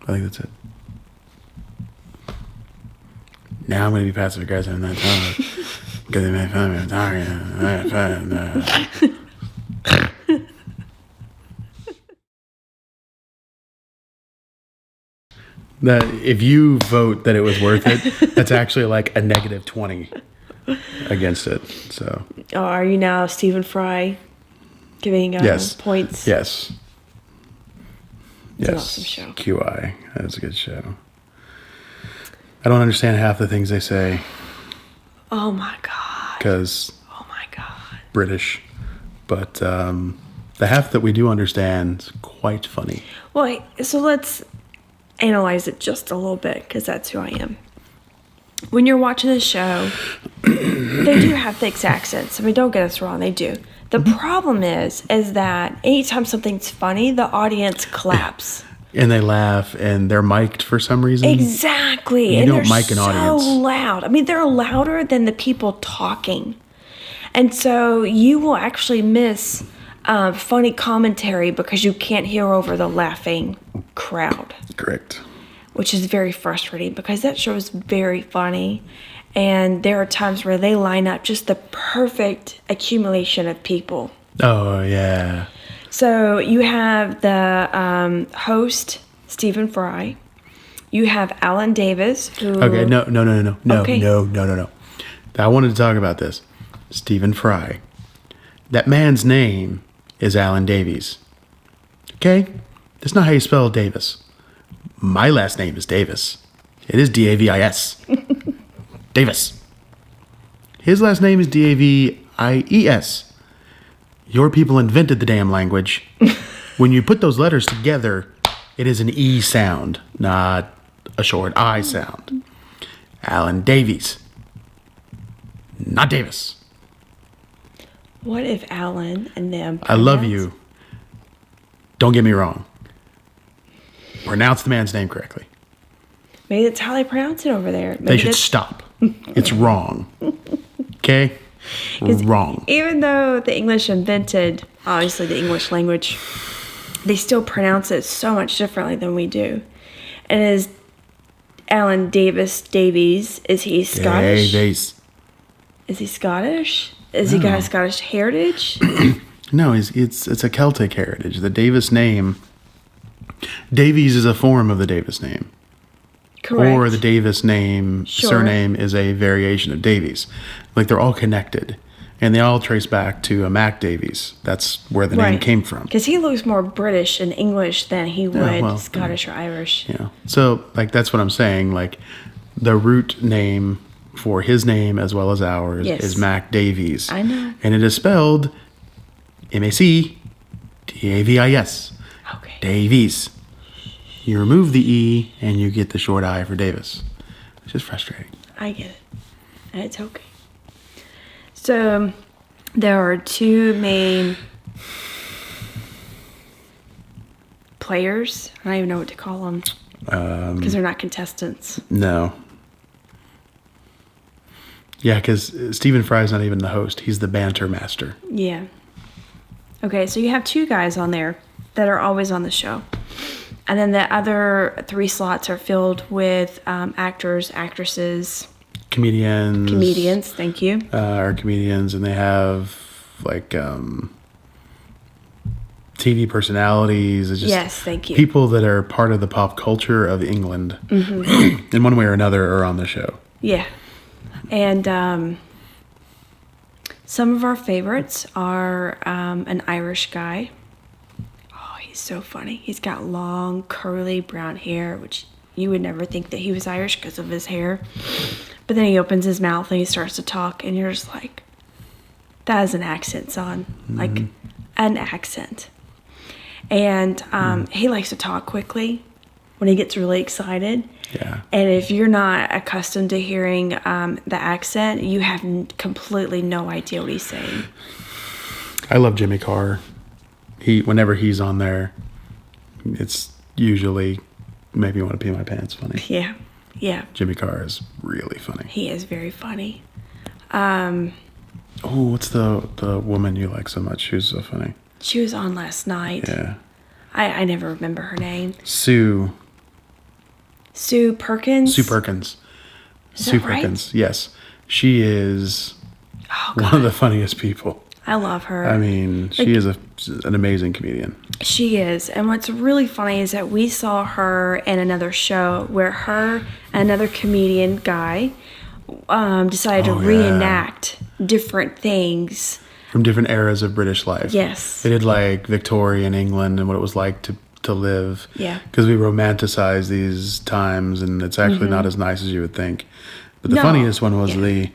I think that's it. Now I'm going to be passive aggressive in that tone. Because they make fun of me. I'm talking. That if you vote that it was worth it, that's actually like a negative 20 against it. So. Oh, are you now Stephen Fry giving points? Yes. It's an awesome show. QI. That's a good show. I don't understand half the things they say. Oh my God. Because. Oh my God. British. But the half that we do understand is quite funny. Well, so let's analyze it just a little bit, because that's who I am. When you're watching this show, they do have thick accents. I mean, don't get us wrong, they do. The problem is that anytime something's funny, the audience claps. And they laugh, and they're mic'd for some reason. Exactly. You and don't they're mic an audience. so loud. I mean, they're louder than the people talking. And so you will actually miss funny commentary because you can't hear over the laughing crowd. Correct. Which is very frustrating, because that show is very funny. And there are times where they line up just the perfect accumulation of people. Oh, yeah. So you have the host, Stephen Fry. You have Alan Davies, who... Okay, no. Okay. No. I wanted to talk about this. Stephen Fry. That man's name is Alan Davies. Okay? That's not how you spell Davis. My last name is Davis. It is Davis. Davis. His last name is Davies. Your people invented the damn language. When you put those letters together, it is an E sound, not a short I sound. Alan Davies. Not Davis. What if Alan and them... I love you. Don't get me wrong. Pronounce the man's name correctly. Maybe that's how they pronounce it over there. Maybe They should stop. It's wrong. Okay? Wrong. Even though the English invented, obviously, the English language, they still pronounce it so much differently than we do. And is Alan Davies, is he Scottish? Davies. Is he Scottish? Is he got a Scottish heritage? No, it's a Celtic heritage. The Davis name... Davies is a form of the Davis name. Correct. Or the Davis name, surname is a variation of Davies. Like, they're all connected. And they all trace back to a Mac Davies. That's where the name came from. Because he looks more British and English than he would Scottish or Irish. Yeah. So, like, that's what I'm saying. Like, the root name for his name as well as ours is Mac Davies. I know. And it is spelled M-A-C-D-A-V-I-S. Okay. Davies. You remove the E and you get the short I for Davis. It's just frustrating. I get it. And it's okay. So there are two main players. I don't even know what to call them. Because they're not contestants. No. Yeah, because Stephen Fry's not even the host. He's the banter master. Yeah. Okay, so you have two guys on there that are always on the show. And then the other 3 slots are filled with actors, actresses. Comedians, thank you. Are comedians, and they have, like, TV personalities. It's just yes, thank you. People that are part of the pop culture of England, in one way or another, are on the show. Yeah. And some of our favorites are an Irish guy. Oh, he's so funny. He's got long, curly, brown hair, which you would never think that he was Irish because of his hair. But then he opens his mouth and he starts to talk, and you're just like, that is an accent, son. Like, an accent. And he likes to talk quickly when he gets really excited. Yeah. And if you're not accustomed to hearing the accent, you have completely no idea what he's saying. I love Jimmy Carr. Whenever he's on there, it's usually make me want to pee my pants funny. Yeah. Yeah. Jimmy Carr is really funny. He is very funny. What's the woman you like so much who's so funny? She was on last night. Yeah. I never remember her name. Sue. Sue Perkins. Sue Perkins. Is Sue that right? Perkins. Yes, she is Oh, one of the funniest people. I love her. I mean, she is an amazing comedian. She is. And what's really funny is that we saw her in another show where her and another comedian guy decided to reenact different things. From different eras of British life. Yes. They did like Victorian England and what it was like to live. Yeah. Because we romanticize these times and it's actually not as nice as you would think. But the funniest one was the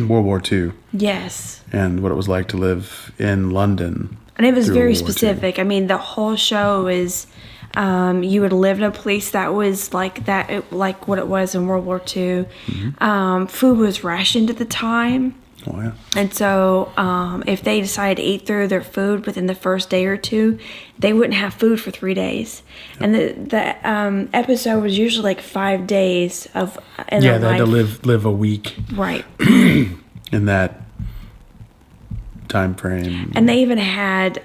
World War II. Yes. And what it was like to live in London. And it was through very World War II. specific. I mean, the whole show is you would live in a place that was like that, like what it was in World War II. Food was rationed at the time. Oh, yeah. And so if they decided to eat through their food within the first day or two, they wouldn't have food for 3 days. And the episode was usually like 5 days of in Yeah, their they had to life. live a week Right. in that time frame. And they even had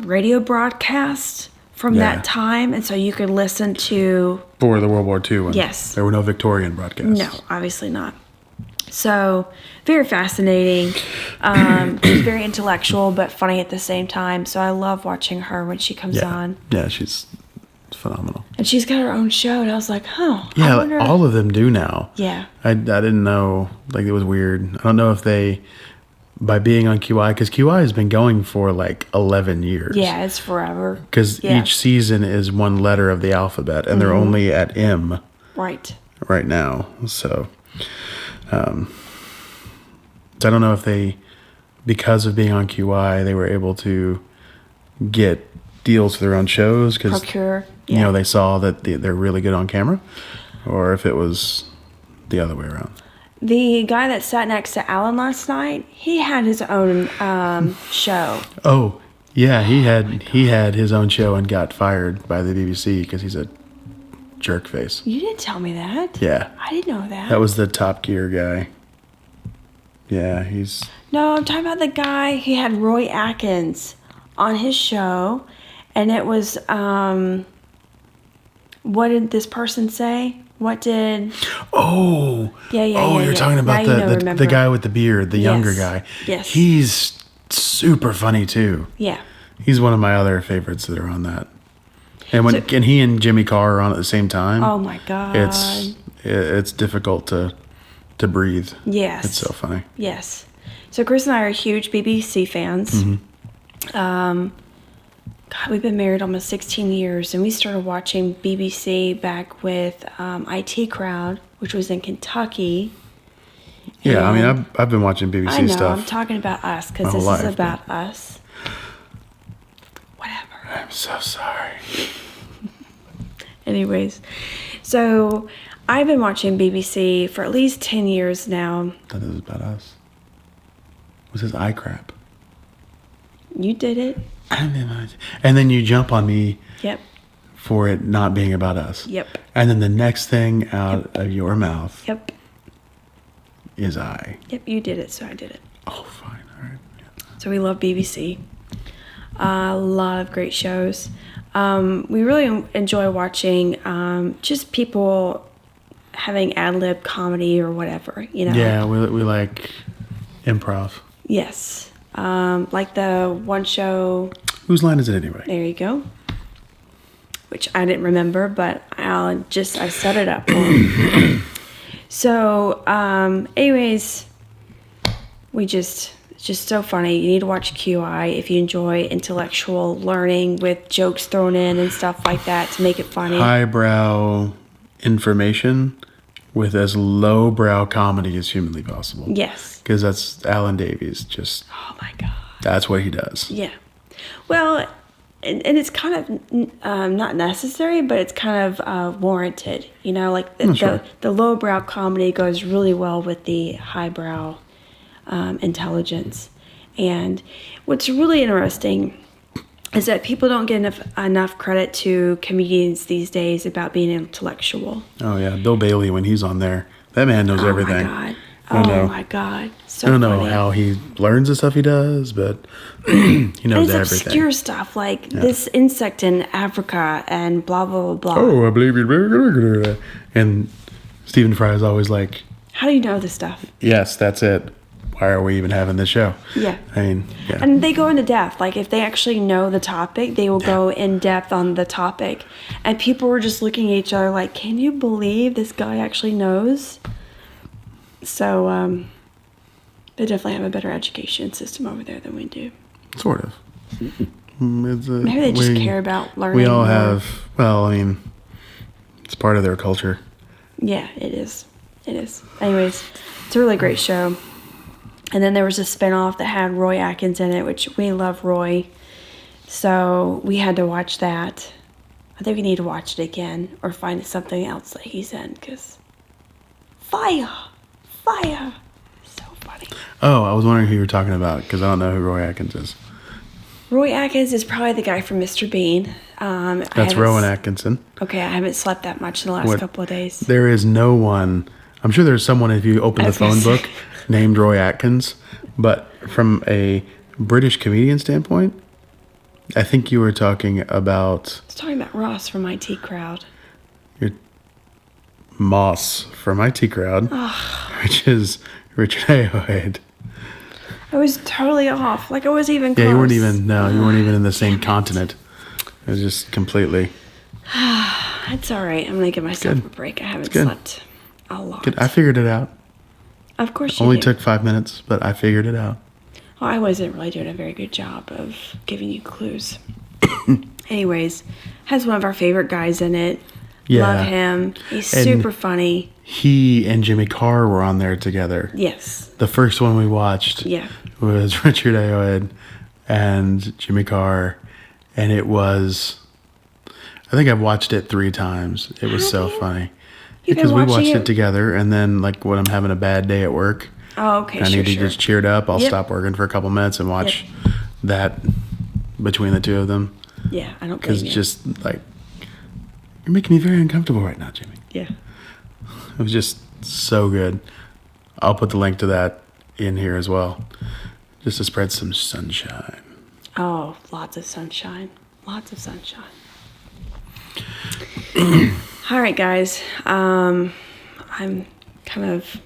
radio broadcasts from that time. And so you could listen to... For the World War II one. Yes. There were no Victorian broadcasts. No, obviously not. So, very fascinating. She's very intellectual, but funny at the same time. So I love watching her when she comes on. Yeah, she's phenomenal. And she's got her own show, and I was like, oh. Yeah, I wonder... all of them do now. Yeah. I didn't know. Like, it was weird. I don't know if they, by being on QI, because QI has been going for like 11 years. Yeah, it's forever. Because each season is one letter of the alphabet, and they're only at M Right now. So, I don't know if they, because of being on QI, they were able to get deals for their own shows because Procure. you know they saw that they're really good on camera, or if it was the other way around. The guy that sat next to Alan last night, he had his own show. Oh, yeah, he had his own show and got fired by the BBC because he's a jerk face. You didn't tell me that. Yeah. I didn't know that. That was the Top Gear guy. Yeah, he's... No, I'm talking about the guy, he had Roy Atkins on his show, and it was, what did this person say? What did... Oh! Yeah, you're talking about the guy with the beard, the younger guy. Yes. He's super funny, too. Yeah. He's one of my other favorites that are on that. And when and he and Jimmy Carr are on at the same time. Oh, my God. It's difficult to breathe. Yes. It's so funny. Yes. So Chris and I are huge BBC fans. God, we've been married almost 16 years, and we started watching BBC back with IT Crowd, which was in Kentucky. Yeah, I mean, I've been watching BBC I know, stuff. I'm talking about us, because this is about us. Whatever. I'm so sorry. Anyways, so I've been watching BBC for at least 10 years now. That is about us. What's this eye crap? You did it. And then you jump on me Yep. for it not being about us. Yep. And then the next thing out of your mouth Yep. is I. Yep, you did it, so I did it. Oh, fine. All right. Yeah. So we love BBC. A lot of great shows. We really enjoy watching just people having ad-lib comedy or whatever, you know. Yeah, we like improv. Yes. Like the one show... Whose line is it anyway? There you go. Which I didn't remember, but I set it up for him. So, anyways, it's just so funny. You need to watch QI if you enjoy intellectual learning with jokes thrown in and stuff like that to make it funny. Highbrow information with as lowbrow comedy as humanly possible. Yes. Because that's Alan Davies. Oh my God. That's what he does. Yeah. Well, and it's kind of not necessary, but it's kind of warranted. You know, like the lowbrow comedy goes really well with the highbrow intelligence. And what's really interesting is that people don't get enough credit to comedians these days about being intellectual. Oh, yeah. Bill Bailey, when he's on there, that man knows everything. Oh, my God. I don't know. Oh my God. So I don't know funny. how he learns the stuff he does, but he knows It's everything. obscure stuff like this insect in Africa and blah, blah, blah, blah. Oh, I believe you. And Stephen Fry is always like, How do you know this stuff? yes, that's it. Why are we even having this show? Yeah. I mean, yeah. And they go into depth. Like, if they actually know the topic, they will go in depth on the topic. And people were just looking at each other like, can you believe this guy actually knows? So, they definitely have a better education system over there than we do. Sort of. Maybe they just care about learning. We all more. have, well, I mean, it's part of their culture. Yeah, it is. It is. Anyways, it's a really great show. And then there was a spinoff that had Roy Atkins in it, which we love Roy. So we had to watch that. I think we need to watch it again or find something else that he's in, because fire. So funny. Oh, I was wondering who you were talking about, because I don't know who Roy Atkins is. Roy Atkins is probably the guy from Mr. Bean. That's Rowan Atkinson. Okay, I haven't slept that much in the last couple of days. There is no one, I'm sure there's someone, if you open the phone book, named Roy Atkins, but from a British comedian standpoint, I think you were talking about... I was talking about Ross from IT Crowd. Moss from IT Crowd, which is Richard Ayoade. I was totally off. Like, I wasn't even close. Yeah, you weren't even in the same continent. It was just completely... It's all right. I'm going to give myself a break. I haven't slept a lot. Good. I figured it out. Of course you Only do. took 5 minutes, but I figured it out. Well, I wasn't really doing a very good job of giving you clues. Anyways, has one of our favorite guys in it. Yeah. Love him. He's And super funny. He and Jimmy Carr were on there together. Yes. The first one we watched was Richard Ayoade and Jimmy Carr, and it was... I think I've watched it 3 times. It was so funny. Because we watched it together, and then, like, when I'm having a bad day at work, oh, okay, I need to just cheer it up, I'll stop working for a couple minutes and watch that between the two of them. Yeah, I don't blame Because you. it's just, like, you're making me very uncomfortable right now, Jimmy. Yeah. It was just so good. I'll put the link to that in here as well, just to spread some sunshine. Oh, lots of sunshine. Lots of sunshine. All right, guys. I'm kind of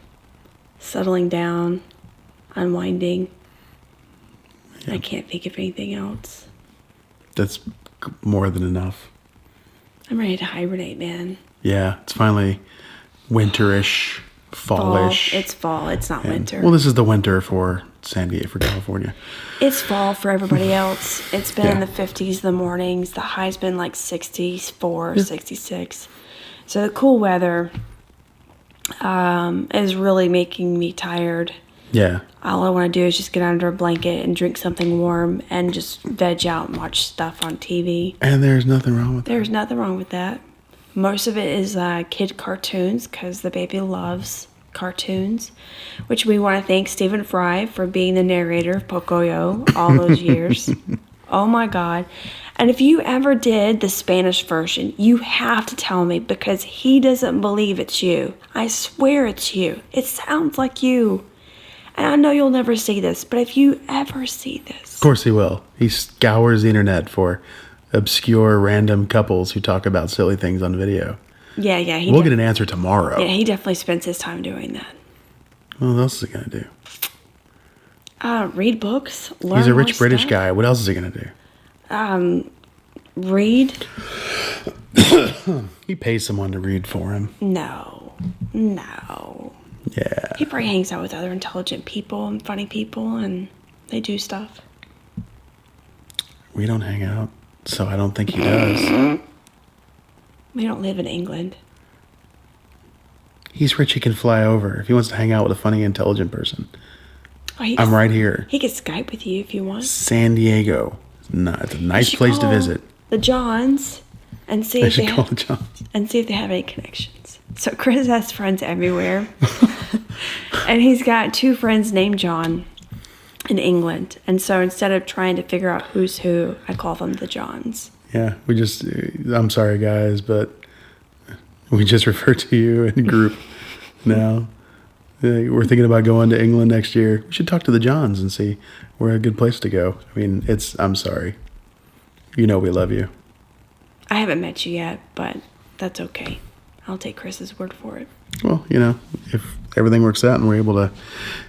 settling down, unwinding. Yeah. I can't think of anything else. That's more than enough. I'm ready to hibernate, man. Yeah, it's finally winterish, fallish. Fall. It's fall. It's not winter. Well, this is the winter for San Diego, for California. It's fall for everybody else. It's been in the 50s in the mornings. The high's been like 64, 66. So the cool weather is really making me tired. Yeah. All I want to do is just get under a blanket and drink something warm and just veg out and watch stuff on TV. And there's nothing wrong with that. There's nothing wrong with that. Most of it is kid cartoons because the baby loves cartoons, which we want to thank Stephen Fry for being the narrator of Pocoyo all those years. Oh my God. And if you ever did the Spanish version, you have to tell me because he doesn't believe it's you. I swear it's you. It sounds like you. And I know you'll never see this, but if you ever see this... Of course he will. He scours the internet for obscure random couples who talk about silly things on video. Yeah. We'll get an answer tomorrow. Yeah, he definitely spends his time doing that. Well, what else is he going to do? Read books, learn He's a more rich British stuff. guy. What else is he going to do? Read? He pays someone to read for him. No. Yeah. He probably hangs out with other intelligent people and funny people, and they do stuff. We don't hang out, so I don't think he does. We don't live in England. He's rich. He can fly over. If he wants to hang out with a funny, intelligent person, I'm right here. He could Skype with you if you want. San Diego. It's a nice place to visit. The Johns and see if they have any connections. So Chris has friends everywhere. And he's got 2 friends named John in England. And so instead of trying to figure out who's who, I call them the Johns. Yeah, I'm sorry guys, but we just refer to you in group now. We're thinking about going to England next year. We should talk to the Johns and see where a good place to go. I mean, I'm sorry. You know we love you. I haven't met you yet, but that's okay. I'll take Chris's word for it. Well, if everything works out and we're able to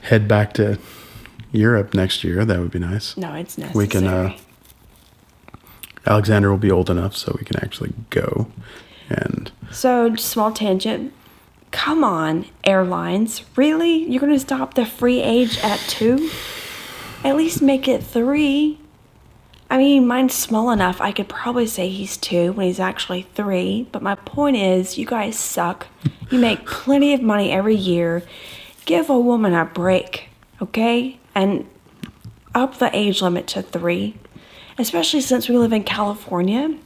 head back to Europe next year, that would be nice. No, it's necessary. We can, Alexander will be old enough so we can actually go. And so, small tangent. Come on, airlines. Really? You're going to stop the free age at 2? At least make it 3. I mean, mine's small enough. I could probably say he's 2 when he's actually 3. But my point is, you guys suck. You make plenty of money every year. Give a woman a break, okay? And up the age limit to 3. Especially since we live in California.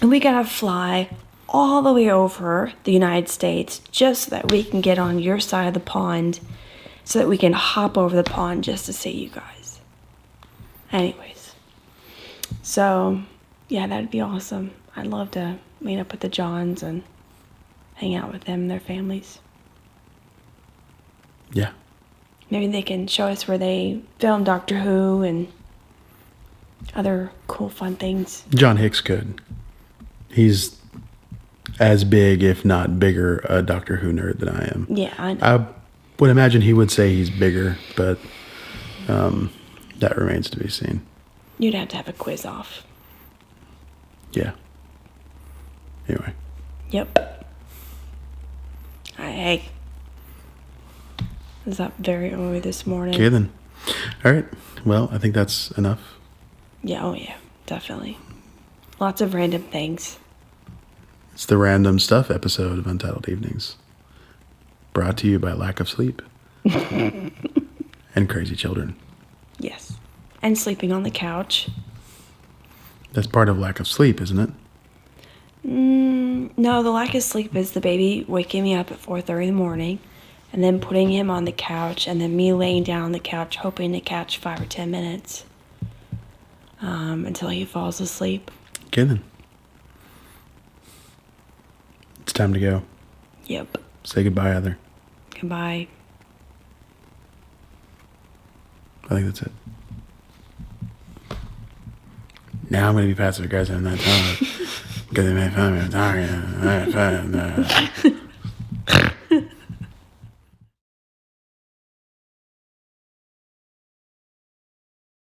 And we gotta fly all the way over the United States just so that we can get on your side of the pond. So that we can hop over the pond just to see you guys. Anyways. So, yeah, that'd be awesome. I'd love to meet up with the Johns and hang out with them and their families. Yeah. Maybe they can show us where they filmed Doctor Who and other cool, fun things. John Hicks could. He's as big, if not bigger, a Doctor Who nerd than I am. Yeah, I know. I would imagine he would say he's bigger, but that remains to be seen. You'd have to have a quiz off. Yeah. Anyway. Yep. Hey. I was up very early this morning. Okay, then. All right. Well, I think that's enough. Yeah, oh yeah, definitely. Lots of random things. It's the random stuff episode of Untitled Evenings. Brought to you by lack of sleep. And crazy children. Yes. And sleeping on the couch. That's part of lack of sleep, isn't it? No, the lack of sleep is the baby waking me up at 4:30 in the morning and then putting him on the couch and then me laying down on the couch hoping to catch 5 or 10 minutes until he falls asleep. Okay, then. It's time to go. Yep. Say goodbye, Heather. Goodbye. I think that's it. Now I'm going to be passive aggressive in that time. Because they made fun of me. I'm sorry.